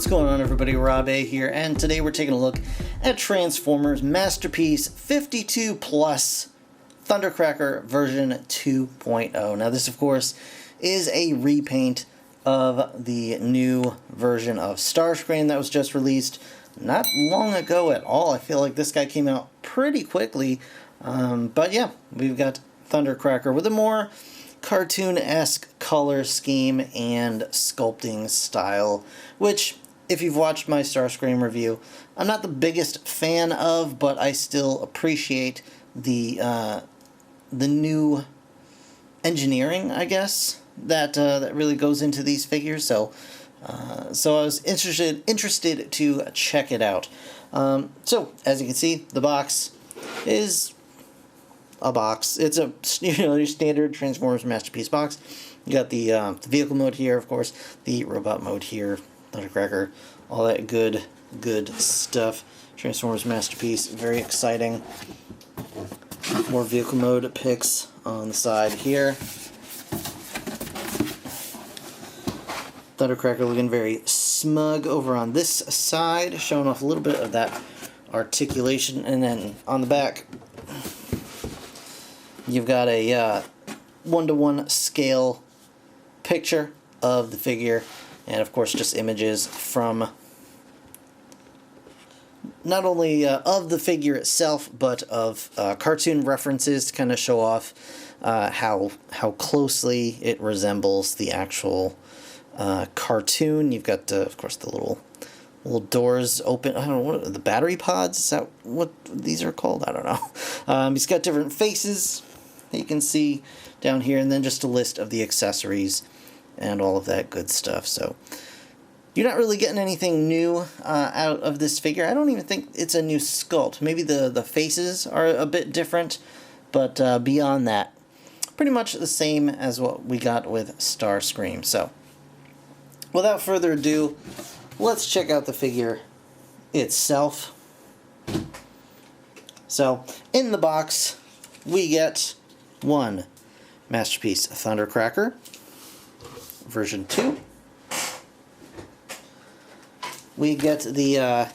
going on, everybody? Rob A here, and today we're taking a look at Transformers Masterpiece 52 Plus Thundercracker version 2.0. Now this, of course, is a repaint of the new version of Starscream that was just released not long ago at all. I feel like this guy came out pretty quickly, but yeah, we've got Thundercracker with a more cartoon-esque color scheme and sculpting style, which, if you've watched my Starscream review, I'm not the biggest fan of, but I still appreciate the new engineering, I guess, that really goes into these figures. So I was interested to check it out. So as you can see, the box is a box. It's a your standard Transformers Masterpiece box. You got the vehicle mode here, of course, the robot mode here, Thundercracker, all that good stuff. Transformers Masterpiece, very exciting. More vehicle mode pics on the side here. Thundercracker looking very smug over on this side, showing off a little bit of that articulation, and then on the back you've got a 1:1 scale picture of the figure, and of course just images from not only of the figure itself, but of cartoon references to kind of show off how closely it resembles the actual cartoon. You've got, of course, the little doors open. I don't know, what the battery pods? Is that what these are called? I don't know. He's got different faces that you can see down here, and then just a list of the accessories and all of that good stuff. So you're not really getting anything new out of this figure. I don't even think it's a new sculpt. Maybe the faces are a bit different, but beyond that, pretty much the same as what we got with Starscream. So without further ado, let's check out the figure itself. So in the box, we get one Masterpiece Thundercracker, version 2. We get the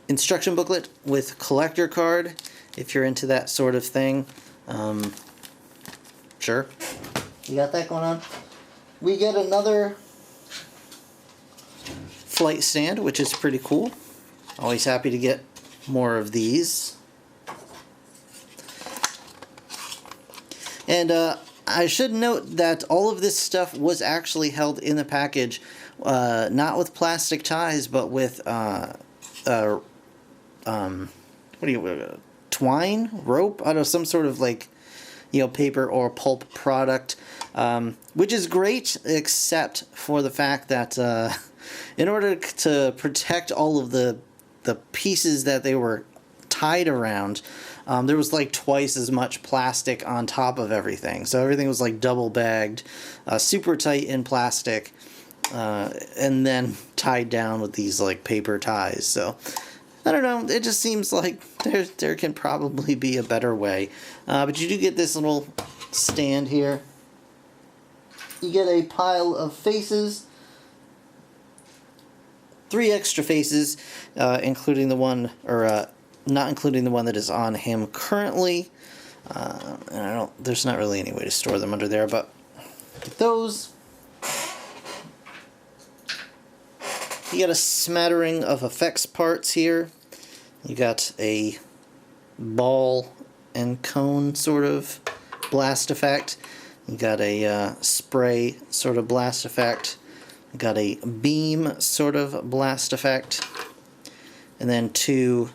instruction booklet with collector card, if you're into that sort of thing. Sure. You got that going on. We get another flight stand, which is pretty cool. Always happy to get more of these. And I should note that all of this stuff was actually held in the package, not with plastic ties, but with twine, rope, I don't know, some sort of paper or pulp product, which is great, except for the fact that in order to protect all of the pieces that they were tied around, there was like twice as much plastic on top of everything. So everything was like double bagged, super tight in plastic, and then tied down with these like paper ties. So I don't know, it just seems like there can probably be a better way. But you do get this little stand here. You get a pile of faces, 3 extra faces, including the one, or not including the one that is on him currently. And there's not really any way to store them under there, but those. You got a smattering of effects parts here. You got a ball and cone sort of blast effect. You got a spray sort of blast effect. You got a beam sort of blast effect. And then 2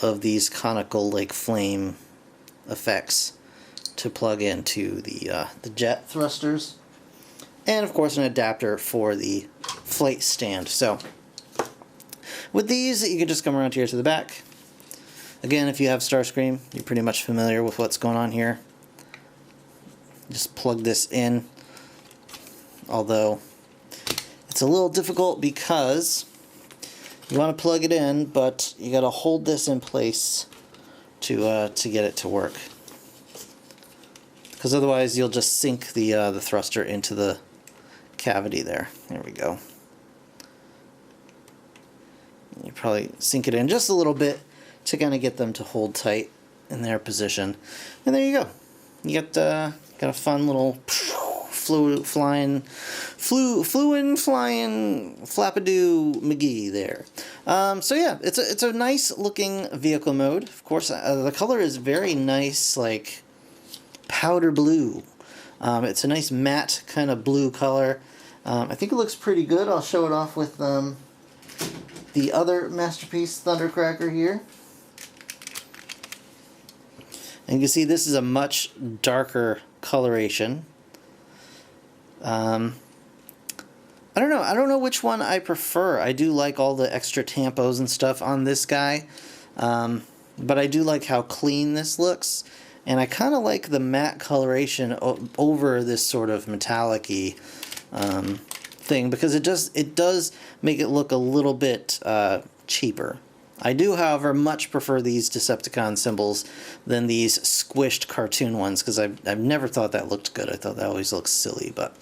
of these conical flame effects to plug into the jet thrusters. And of course an adapter for the flight stand. So with these, you can just come around here to the back. Again, if you have Starscream, you're pretty much familiar with what's going on here. Just plug this in, although it's a little difficult because you want to plug it in, but you got to hold this in place to get it to work. Because otherwise, you'll just sink the thruster into the cavity there. There we go. You probably sink it in just a little bit to kind of get them to hold tight in their position. And there you go. You got a fun little flying Flappadoo McGee there. So yeah, it's a nice looking vehicle mode. Of course, the color is very nice, like powder blue. It's a nice matte kind of blue color. I think it looks pretty good. I'll show it off with the other Masterpiece Thundercracker here. And you can see this is a much darker coloration. I don't know. I don't know which one I prefer. I do like all the extra tampos and stuff on this guy. But I do like how clean this looks. And I kind of like the matte coloration over this sort of metallic-y thing, because it does make it look a little bit cheaper. I do, however, much prefer these Decepticon symbols than these squished cartoon ones, because I've never thought that looked good. I thought that always looked silly, but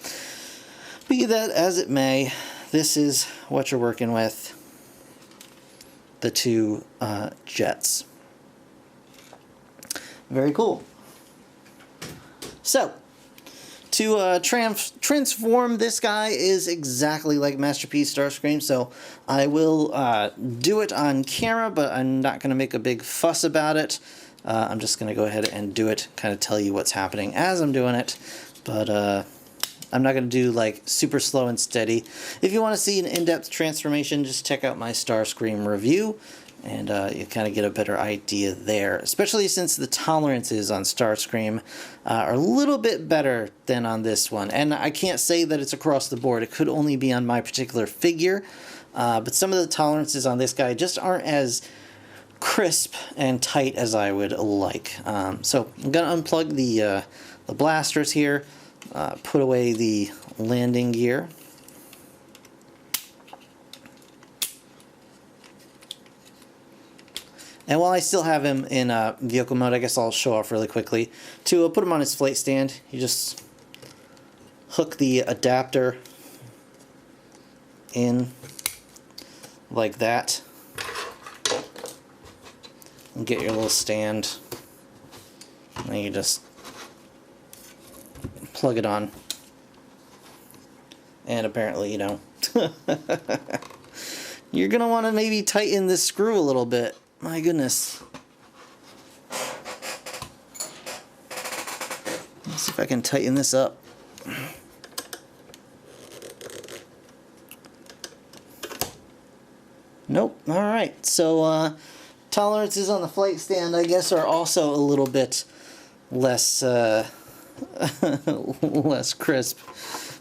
be that as it may, this is what you're working with, the two jets. Very cool. So, to transform this guy is exactly like Masterpiece Starscream, so I will do it on camera, but I'm not going to make a big fuss about it. I'm just going to go ahead and do it, kind of tell you what's happening as I'm doing it, but I'm not going to do like super slow and steady. If you want to see an in-depth transformation, just check out my Starscream review, and you kind of get a better idea there, especially since the tolerances on Starscream are a little bit better than on this one. And I can't say that it's across the board. It could only be on my particular figure, but some of the tolerances on this guy just aren't as crisp and tight as I would like. So I'm going to unplug the blasters here, put away the landing gear. And while I still have him in vehicle mode, I guess I'll show off really quickly. To put him on his flight stand, you just hook the adapter in like that. And get your little stand. And then you just plug it on. And apparently, you know, you're going to want to maybe tighten this screw a little bit. My goodness. Let's see if I can tighten this up. Nope. Alright. So, tolerances on the flight stand, I guess, are also a little bit less, less crisp.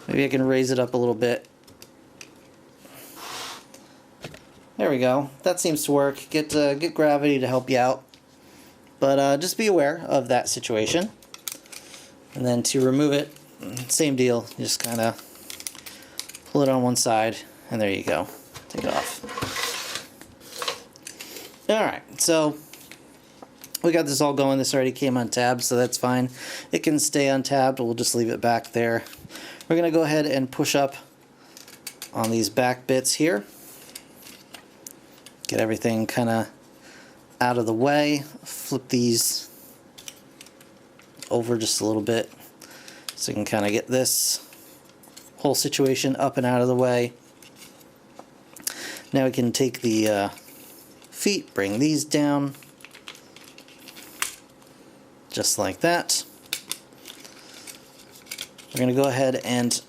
Maybe I can raise it up a little bit. There we go. That seems to work. Get gravity to help you out. But just be aware of that situation. And then to remove it, same deal. You just kind of pull it on one side, and there you go. Take it off. Alright, so we got this all going. This already came untabbed, so that's fine. It can stay untabbed. We'll just leave it back there. We're going to go ahead and push up on these back bits here. Get everything kind of out of the way. Flip these over just a little bit so you can kind of get this whole situation up and out of the way. Now we can take the feet, bring these down just like that. We're going to go ahead and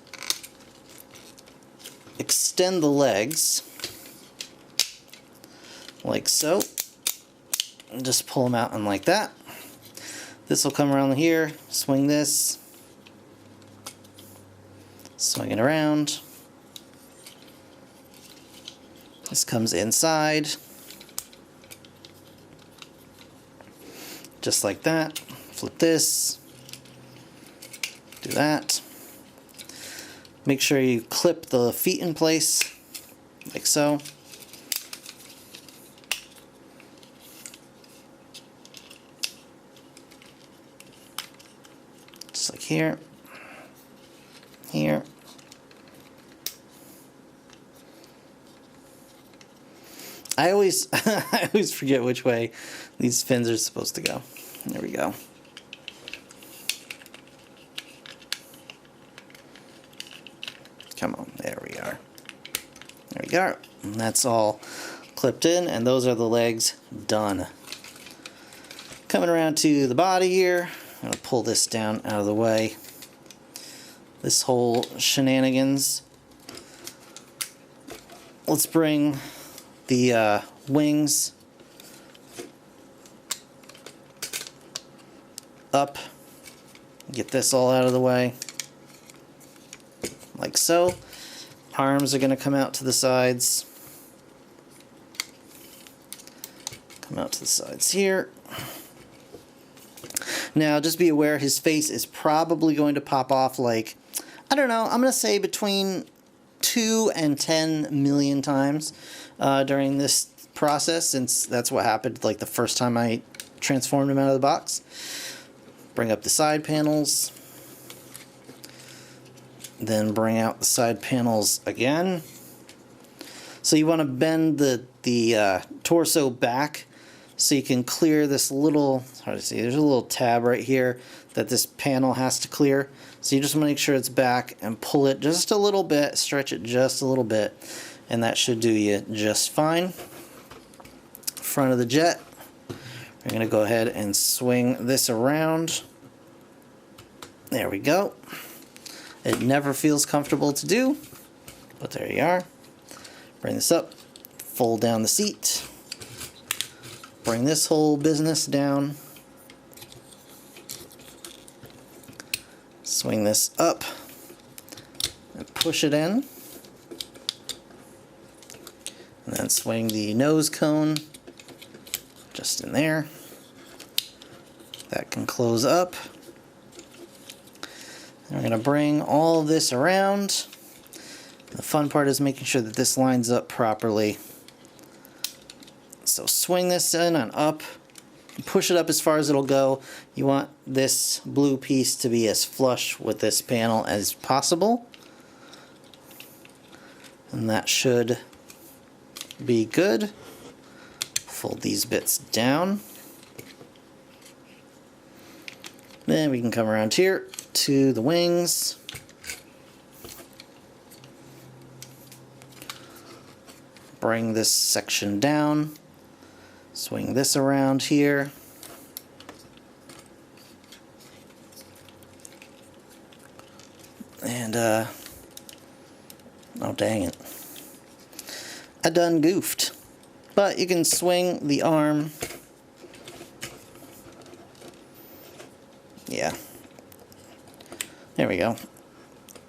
extend the legs like so, and just pull them out and like that. This will come around here, swing this, swing it around. This comes inside, just like that. Flip this, do that. Make sure you clip the feet in place, like so. Just like here, here. I always I always forget which way these fins are supposed to go. There we go. Come on, there we are. There we go. And that's all clipped in, and those are the legs done. Coming around to the body here, I'm going to pull this down out of the way. This whole shenanigans. Let's bring the wings up. Get this all out of the way. Like so. Arms are going to come out to the sides. Come out to the sides here. Now, just be aware his face is probably going to pop off like, I don't know, I'm going to say between 2 and 10 million times during this process, since that's what happened like the first time I transformed him out of the box. Bring up the side panels. Then bring out the side panels again. So you want to bend the torso back so you can clear this little, hard to see, there's a little tab right here that this panel has to clear. So you just want to make sure it's back and pull it just a little bit, stretch it just a little bit, and that should do you just fine. Front of the jet, we're going to go ahead and swing this around. There we go. It never feels comfortable to do, but there you are. Bring this up, fold down the seat, bring this whole business down, swing this up, and push it in, and then swing the nose cone just in there. That can close up. We're going to bring all this around. The fun part is making sure that this lines up properly. So swing this in and up. Push it up as far as it'll go. You want this blue piece to be as flush with this panel as possible. And that should be good. Fold these bits down. Then we can come around here to the wings. Bring this section down. Swing this around here. And, oh dang it. I done goofed. But you can swing the arm. Yeah. There we go.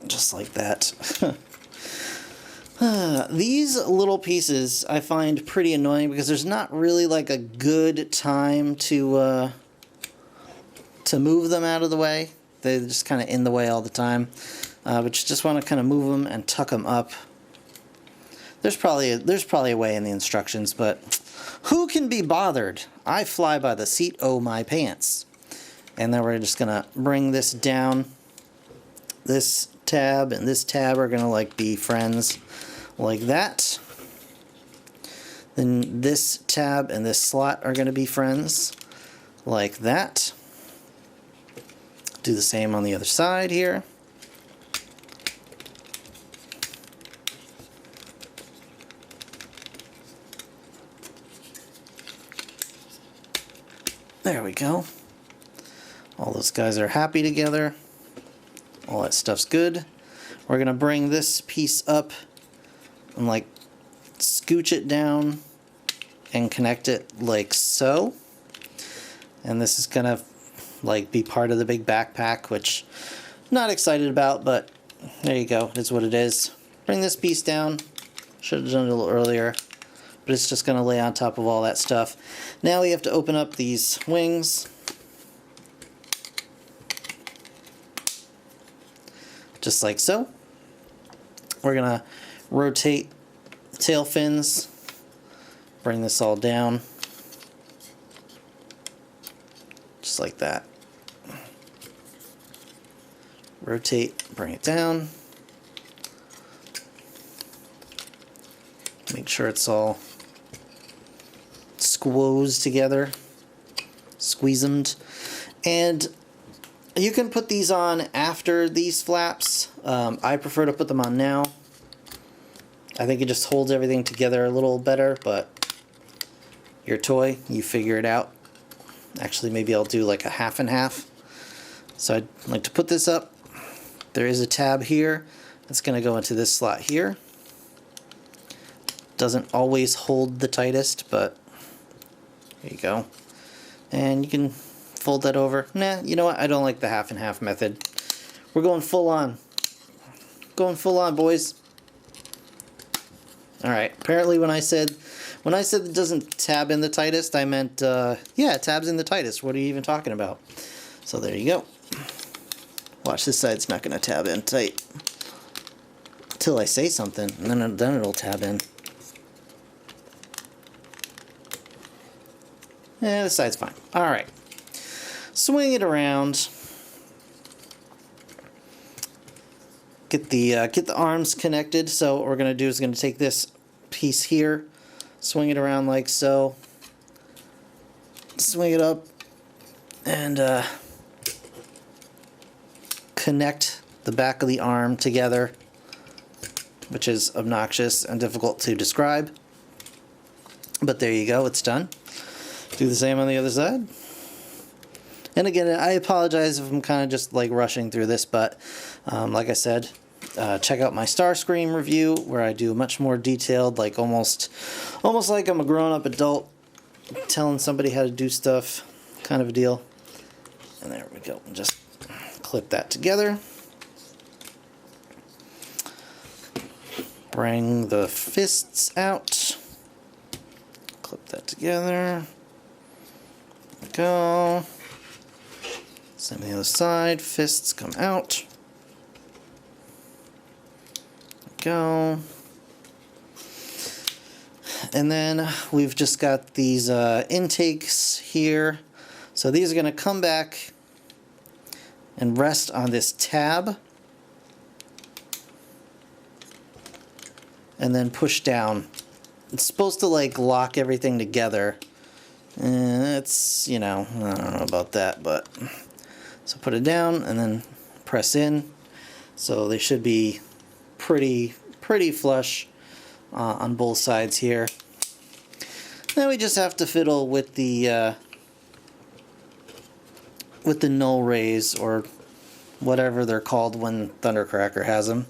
Just like that. These little pieces I find pretty annoying because there's not really like a good time to move them out of the way. They're just kind of in the way all the time. But you just want to kind of move them and tuck them up. There's probably a way in the instructions, but who can be bothered? I fly by the seat o' my pants. And then we're just gonna bring this down. This tab and this tab are gonna like be friends like that. Then this tab and this slot are gonna be friends like that. Do the same on the other side here. There we go. All those guys are happy together. All that stuff's good. We're going to bring this piece up and like scooch it down and connect it like so. And this is going to like be part of the big backpack, which I'm not excited about, but there you go. It's what it is. Bring this piece down. Should have done it a little earlier. But it's just going to lay on top of all that stuff. Now we have to open up these wings. Just like so. We're going to rotate the tail fins. Bring this all down. Just like that. Rotate, bring it down. Make sure it's all squoze together, squeeze them, and you can put these on after these flaps. I prefer to put them on now. I think it just holds everything together a little better, but your toy, you figure it out. Actually, maybe I'll do like a half and half. So I'd like to put this up. There is a tab here. It's going to go into this slot here. Doesn't always hold the tightest, but there you go. And you can fold that over. Nah, you know what? I don't like the half and half method. We're going full on. Going full on, boys. Alright, apparently when I said it doesn't tab in the tightest, I meant, yeah, it tabs in the tightest. What are you even talking about? So there you go. Watch, this side's not going to tab in tight. Until I say something, and then it'll tab in. Yeah, this side's fine. Alright. Swing it around. Get the arms connected. So what we're going to do is going to take this piece here, swing it around like so, swing it up, and connect the back of the arm together, which is obnoxious and difficult to describe. But there you go, it's done. Do the same on the other side. And again, I apologize if I'm kind of just like rushing through this, but like I said, check out my Starscream review where I do much more detailed, like almost like I'm a grown-up adult telling somebody how to do stuff, kind of a deal. And there we go. Just clip that together. Bring the fists out. Clip that together. Go. Same on the other side. Fists come out. Go. And then we've just got these intakes here. So these are going to come back and rest on this tab. And then push down. It's supposed to like lock everything together. And it's, you know, I don't know about that, but so put it down and then press in. So they should be pretty flush on both sides here. Now we just have to fiddle with the null rays, or whatever they're called when Thundercracker has them.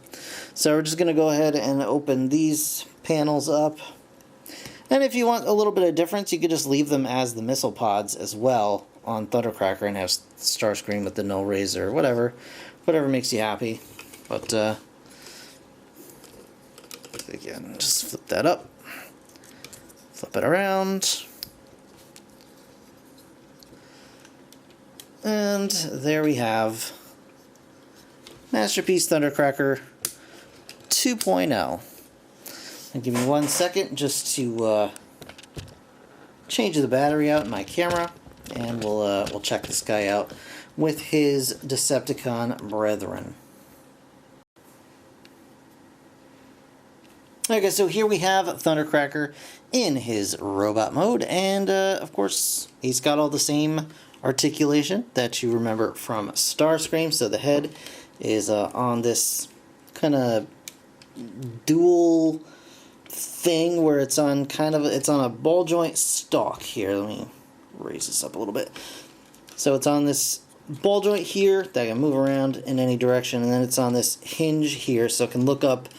So we're just going to go ahead and open these panels up. And if you want a little bit of difference, you could just leave them as the missile pods as well on Thundercracker and have Starscream with the null rays or whatever makes you happy. But again, just flip that up, flip it around, and there we have Masterpiece Thundercracker 2.0. And give me 1 second just to change the battery out in my camera, and we'll check this guy out with his Decepticon brethren. Okay, so here we have Thundercracker in his robot mode, and of course he's got all the same articulation that you remember from Starscream. So the head is on this kind of dual thing where it's on a ball joint stalk here. Let me raise this up a little bit. So it's on this ball joint here that can move around in any direction, and then it's on this hinge here, so it can look up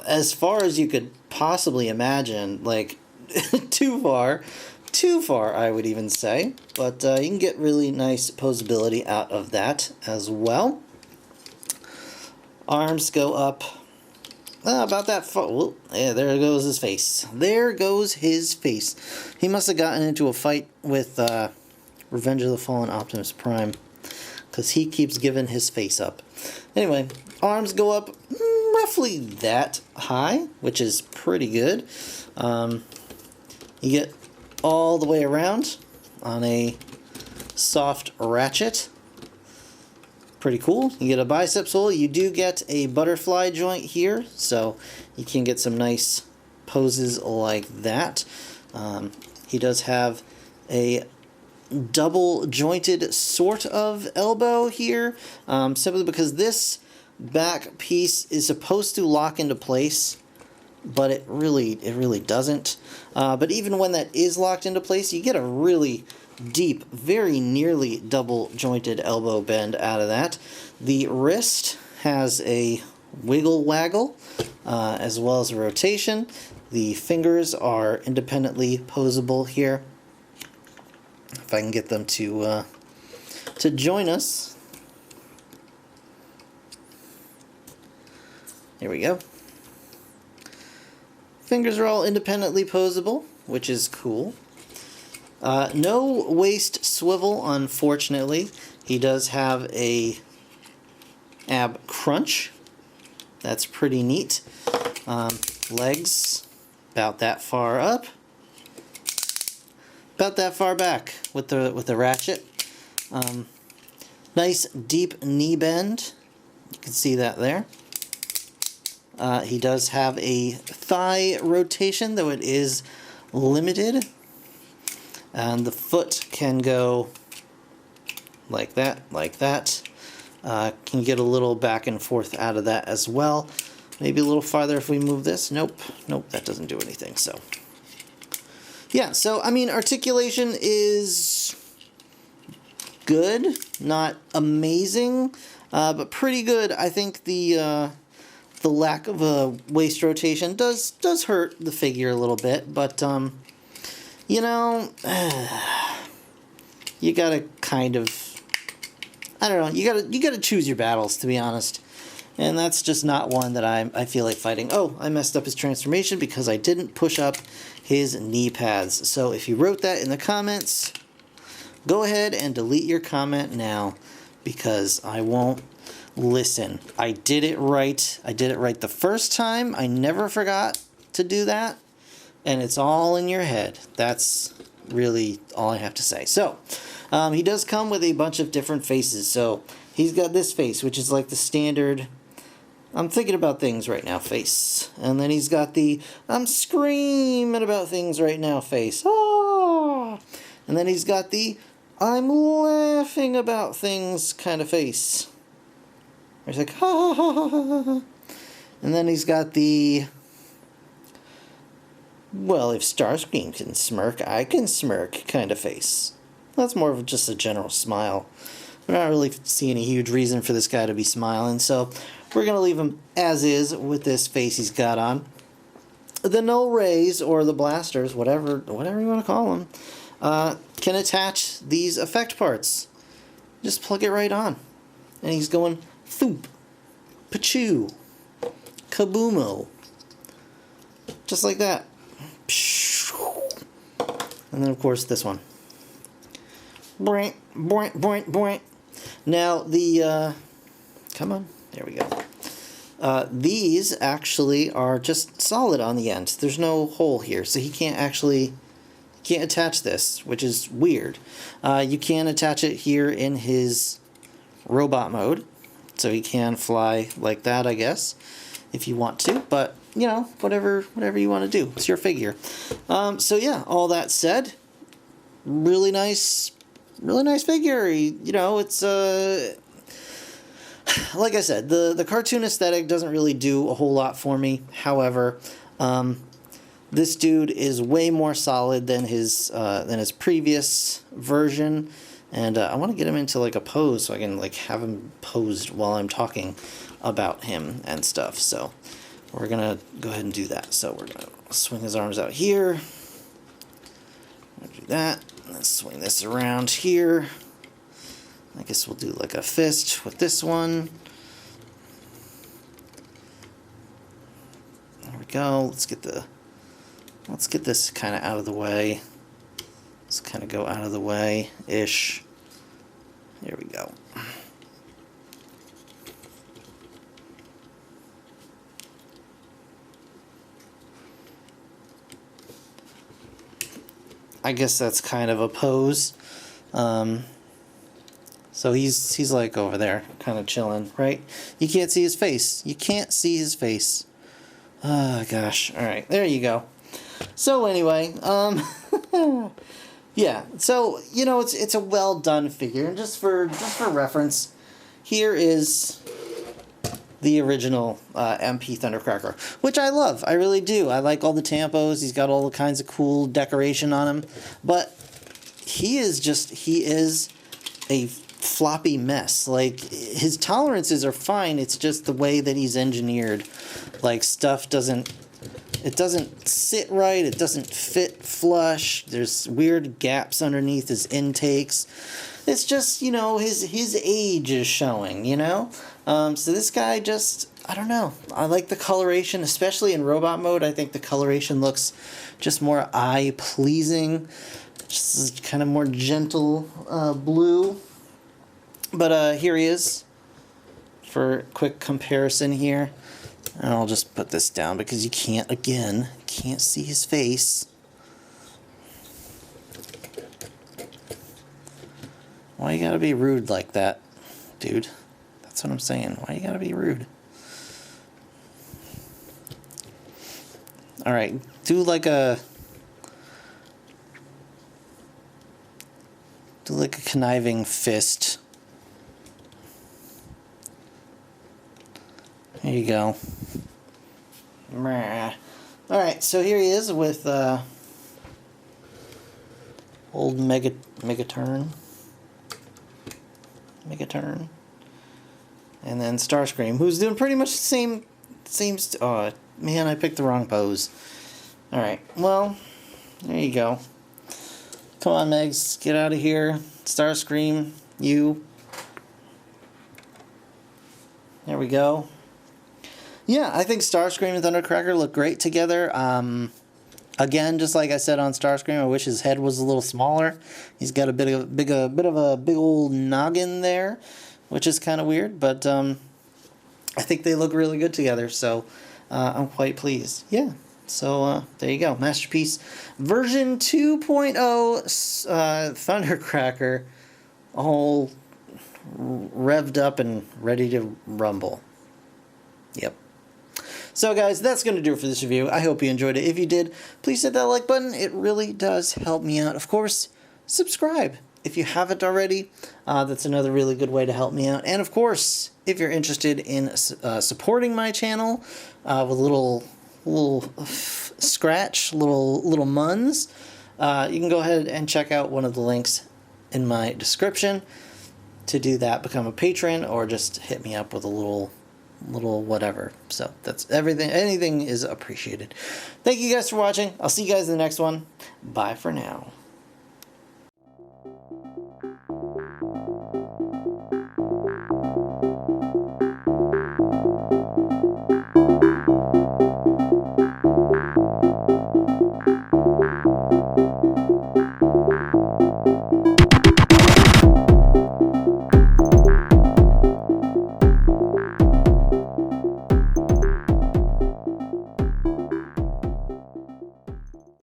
as far as you could possibly imagine, like too far I would even say, but you can get really nice posability out of that as well. Arms go up about that far. Whoa, yeah, there goes his face. There goes his face. He must have gotten into a fight with Revenge of the Fallen Optimus Prime, because he keeps giving his face up. Anyway, arms go up roughly that high, which is pretty good. You get all the way around on a soft ratchet. Pretty cool. You get a biceps hole. You do get a butterfly joint here, so you can get some nice poses like that. He does have a double jointed sort of elbow here, simply because this back piece is supposed to lock into place, but it really doesn't. But even when that is locked into place, you get a really deep, very nearly double jointed elbow bend out of that. The wrist has a wiggle waggle, as well as a rotation. The fingers are independently posable here. If I can get them to join us. Here we go. Fingers are all independently posable, which is cool. No waist swivel, unfortunately. He does have a ab crunch. That's pretty neat. Legs about that far up, about that far back with the ratchet. Nice deep knee bend. You can see that there. He does have a thigh rotation, though it is limited. And the foot can go like that, like that. Can get a little back and forth out of that as well. Maybe a little farther if we move this. Nope, that doesn't do anything. So, yeah, so, I mean, articulation is good, not amazing, but pretty good. I think the lack of a waist rotation does hurt the figure a little bit, but, you know, you gotta kind of, I don't know, you gotta choose your battles, to be honest. And that's just not one that I feel like fighting. Oh, I messed up his transformation because I didn't push up his knee pads. So if you wrote that in the comments, go ahead and delete your comment now, because I won't listen. I did it right. I did it right the first time. I never forgot to do that. And it's all in your head. That's really all I have to say. So, he does come with a bunch of different faces. So, he's got this face, which is like the standard I'm thinking about things right now face. And then he's got the I'm screaming about things right now face. Ah! And then he's got the I'm laughing about things kind of face. He's like, ha ha ha ha ha. And then he's got the, well, if Starscream can smirk, I can smirk kind of face. That's more of just a general smile. We're not really seeing a huge reason for this guy to be smiling, so we're going to leave him as is with this face he's got on. The null rays, or the blasters, whatever you want to call them, can attach these effect parts. Just plug it right on. And he's going thoop, pachoo, kaboomo. Just like that. And then, of course, this one. Boink, boink, boink, boink. Now, the, come on, there we go. These actually are just solid on the end. There's no hole here, so he can't attach this, which is weird. You can attach it here in his robot mode, so he can fly like that, I guess, if you want to, but, you know, whatever you want to do. It's your figure. So, yeah, all that said, really nice figure. You know, it's, like I said, the cartoon aesthetic doesn't really do a whole lot for me. However, this dude is way more solid than his previous version, and I want to get him into like a pose so I can like have him posed while I'm talking about him and stuff. So we're gonna go ahead and do that. So we're gonna swing his arms out here. Do that. Let's swing this around here. I guess we'll do like a fist with this one. There we go. Let's get this kind of out of the way. Let's kind of go out of the way-ish. There we go. I guess that's kind of a pose. So he's like over there, kind of chilling, right? You can't see his face. You can't see his face. Oh, gosh. All right, there you go. So anyway, Yeah, so, you know, it's a well done figure, and just for reference, here is the original MP Thundercracker, which I love. I really do. I like all the tampos. He's got all the kinds of cool decoration on him, but he is a floppy mess. Like, his tolerances are fine. It's just the way that he's engineered. Like, stuff doesn't sit right. It doesn't fit flush. There's weird gaps underneath his intakes. It's just, you know, his age is showing, you know? So this guy just, I don't know. I like the coloration, especially in robot mode. I think the coloration looks just more eye-pleasing. Just kind of more gentle blue. But here he is for a quick comparison here. And I'll just put this down because you can't see his face. Why you gotta be rude like that, dude? That's what I'm saying. Why you gotta be rude? Alright, do like a conniving fist. There you go. Alright, so here he is with old Megaturn. And then Starscream, who's doing pretty much the same oh, man, I picked the wrong pose. Alright, well, there you go. Come on, Megs, get out of here. Starscream, you. There we go. Yeah, I think Starscream and Thundercracker look great together. Again, just like I said on Starscream, I wish his head was a little smaller. He's got a bit of a big old noggin there, which is kind of weird, but I think they look really good together, so I'm quite pleased. Yeah, so there you go. Masterpiece version 2.0 Thundercracker, all revved up and ready to rumble. Yep. So guys, that's going to do it for this review. I hope you enjoyed it. If you did, please hit that like button. It really does help me out. Of course, subscribe if you haven't already. That's another really good way to help me out. And of course, if you're interested in supporting my channel with a little scratch, little muns, you can go ahead and check out one of the links in my description. To do that, become a patron or just hit me up with a little whatever. So that's everything. Anything is appreciated. Thank you guys for watching. I'll see you guys in the next one. Bye for now.